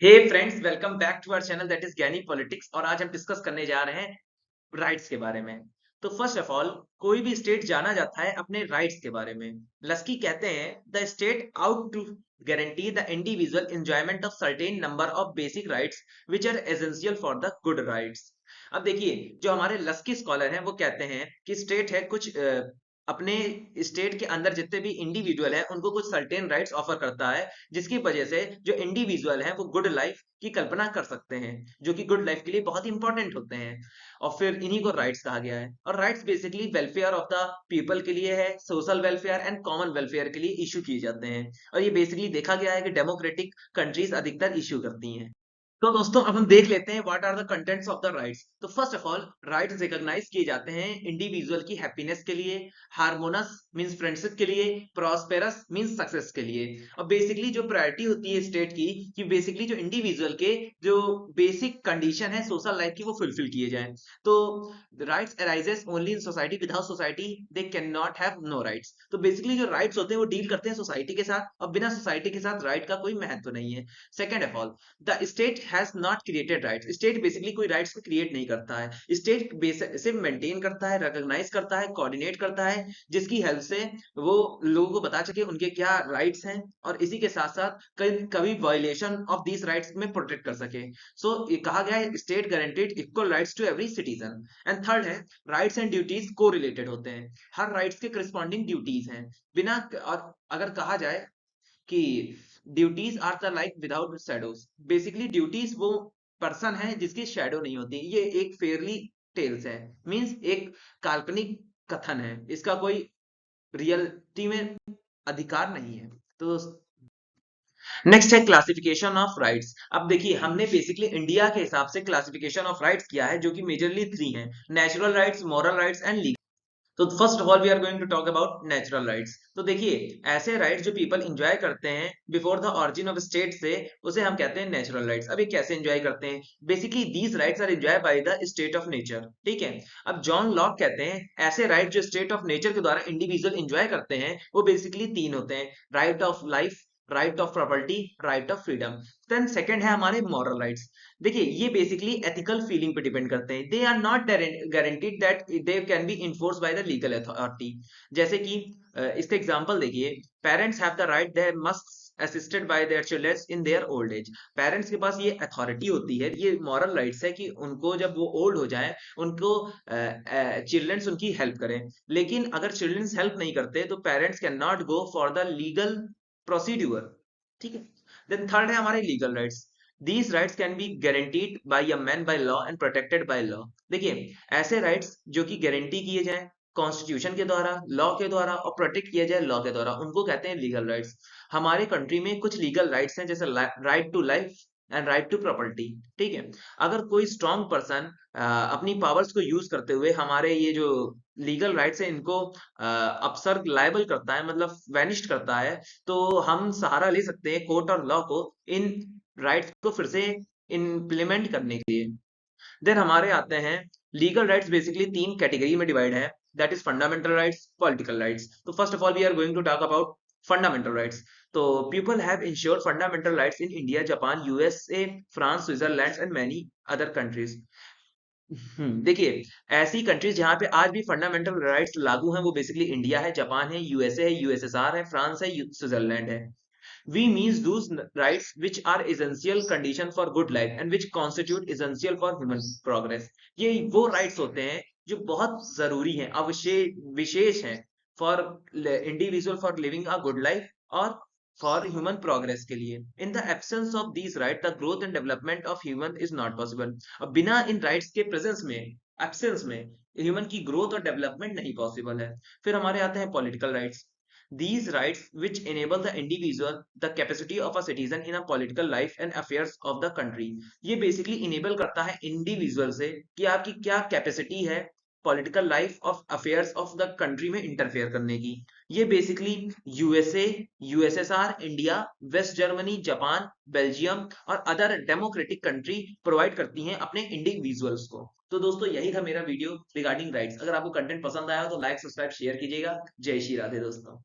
Hey friends, welcome back to our channel that is Gyani politics. और आज हम discuss करने जा रहे हैं राइट्स के बारे में। तो फर्स्ट ऑफ ऑल, कोई भी स्टेट जाना जाता है अपने राइट्स के बारे में। लस्की कहते हैं the state ought to guarantee the individual enjoyment of certain number of basic rights which are essential for the good rights। अब देखिए, जो हमारे लस्की स्कॉलर हैं वो कहते हैं कि स्टेट है कुछ अपने स्टेट के अंदर जितने भी इंडिविजुअल हैं उनको कुछ सर्टेन राइट्स ऑफर करता है, जिसकी वजह से जो इंडिविजुअल हैं वो गुड लाइफ की कल्पना कर सकते हैं, जो कि गुड लाइफ के लिए बहुत इंपॉर्टेंट होते हैं। और फिर इन्हीं को राइट्स कहा गया है। और rights basically welfare of the people के लिए है, social welfare and common welfare के लिए इशू किए जाते हैं। और ये बेसिकली देखा गया है कि डेमोक्रेटिक कंट्रीज अधिकतर इशू करती हैं। तो दोस्तों, अब हम देख लेते हैं what are the contents of the rights. तो first of all, rights recognise किए जाते हैं इंडिविजुअल की हैप्पीनेस के लिए, हार्मोनस मींस फ्रेंडशिप के लिए, प्रॉस्पेरस मींस सक्सेस के लिए। और बेसिकली जो प्रायोरिटी होती है स्टेट की कि बेसिकली जो इंडिविजुअल के जो बेसिक कंडीशन है सोशल लाइफ की वो फुलफिल किए जाएं। तो rights arises only in society, without society they can not have no rights. तो बेसिकली जो राइट्स होते हैं वो डील करते हैं सोसाइटी के साथ, और बिना सोसाइटी के साथ राइट का कोई महत्व नहीं है। Second of all, the state has not created rights. State basically कोई राइट्स को क्रिएट नहीं करता है। स्टेट सिर्फ मेंटेन करता है, रिकॉग्नाइज करता है, कोऑर्डिनेट करता है, जिसकी हेल्प से वो लोगों को बता सके उनके क्या राइट्स हैं, और इसी के साथ साथ कभी वायलेशन ऑफ दीज राइट्स में प्रोटेक्ट कर सके। सो ये कहा गया है state guaranteed equal rights to every citizen. And third है, राइट्स एंड ड्यूटीज को रिलेटेड होते हैं। हर राइट्स के करस्पॉन्डिंग ड्यूटीज हैं। बिना और अगर कहा जाए कि duties are the like without shadows, basically duties वो पर्सन है जिसकी शैडो नहीं होती। ये एक फेयरली टेल्स है, मींस एक काल्पनिक कथन है, इसका कोई रियलिटी में अधिकार नहीं है। तो नेक्स्ट है क्लासिफिकेशन ऑफ राइट्स। अब देखिए, हमने बेसिकली इंडिया के हिसाब से क्लासिफिकेशन ऑफ राइट्स किया है, जो कि मेजरली थ्री हैं: natural rights, moral rights and legal. तो first of all we are going to talk about natural rights. तो देखिए, ऐसे राइट्स जो पीपल एंजॉय करते हैं before the origin of state से, उसे हम कहते हैं नेचुरल राइट्स। अब ये कैसे एंजॉय करते हैं? Basically these rights are enjoy by the state of nature. ठीक है। अब जॉन लॉक कहते हैं ऐसे राइट जो स्टेट ऑफ नेचर के द्वारा इंडिविजुअल एंजॉय करते हैं वो बेसिकली तीन होते हैं: right of life, right of property, right of freedom. Then second है हमारे मॉरल राइट्स। देखिए, ये बेसिकली एथिकल फीलिंग पे डिपेंड करते हैं। They are not guaranteed that they can be enforce by the legal authority. जैसे कि इसका एग्जांपल देखिए, parents have the right they must assisted by their children in their old age. Parents के पास ये अथॉरिटी होती है, ये मॉरल राइट्स है कि उनको जब वो ओल्ड हो जाए उनको चिल्ड्रंस उनकी हेल्प करें। लेकिन अगर चिल्ड्रंस हेल्प नहीं करते तो parents can not go for the legal procedure. ठीक है। देन थर्ड है हमारे legal rights. These rights can be guaranteed by a man by law and protected by law। देखिए, ऐसे राइट्स जो कि गारंटी किए जाएं कॉन्स्टिट्यूशन के द्वारा, लॉ के द्वारा, और प्रोटेक्ट किया जाए लॉ के द्वारा, उनको कहते हैं लीगल राइट्स। हमारे कंट्री में कुछ लीगल राइट्स हैं, जैसे right to life and right to property. ठीक है। अगर कोई स्ट्रॉन्ग पर्सन अपनी पावर्स को यूज करते हुए हमारे ये जो लीगल राइट्स है इनको अपसर्ग लायबल करता है, मतलब वैनिश करता है, तो हम सहारा ले सकते हैं कोर्ट और लॉ को इन राइट्स को फिर से इम्प्लीमेंट करने के लिए। देन हमारे आते हैं लीगल राइट्स। बेसिकली तीन कैटेगरी में डिवाइड है, that is fundamental rights, political rights. तो first of all we are going to talk about fundamental rights. तो people have insured fundamental rights in India, Japan, USA, France, Switzerland and many other countries. देखिए, ऐसी countries जहां पे आज भी fundamental rights लागू हैं वो बेसिकली इंडिया है, जापान है, यूएसए है, यूएसएसआर है, फ्रांस है, स्विट्जरलैंड है। We means those rights which are essential condition for good life and which constitute essential for human progress। ये वो rights होते हैं जो बहुत जरूरी हैं, विशेष हैं for individual for living a good life और for human progress के लिए। In the absence of these rights, the growth and development of human is not possible। अब बिना इन rights के presence में, absence में, human की growth और development नहीं possible है। फिर हमारे आते हैं political rights। These rights which enable the individual the capacity of a citizen in a political life and affairs of the country। ये basically enable करता है individual से कि आपकी क्या capacity है political life of affairs of the country में interfere करने की। ये basically USA, USSR, India, West Germany, Japan, Belgium और अदर डेमोक्रेटिक कंट्री प्रोवाइड करती हैं अपने इंडिविजुअल्स को। तो दोस्तों, यही था मेरा वीडियो रिगार्डिंग राइट्स। अगर आपको कंटेंट पसंद आया तो लाइक, सब्सक्राइब, शेयर कीजिएगा। जय श्री राधे दोस्तों।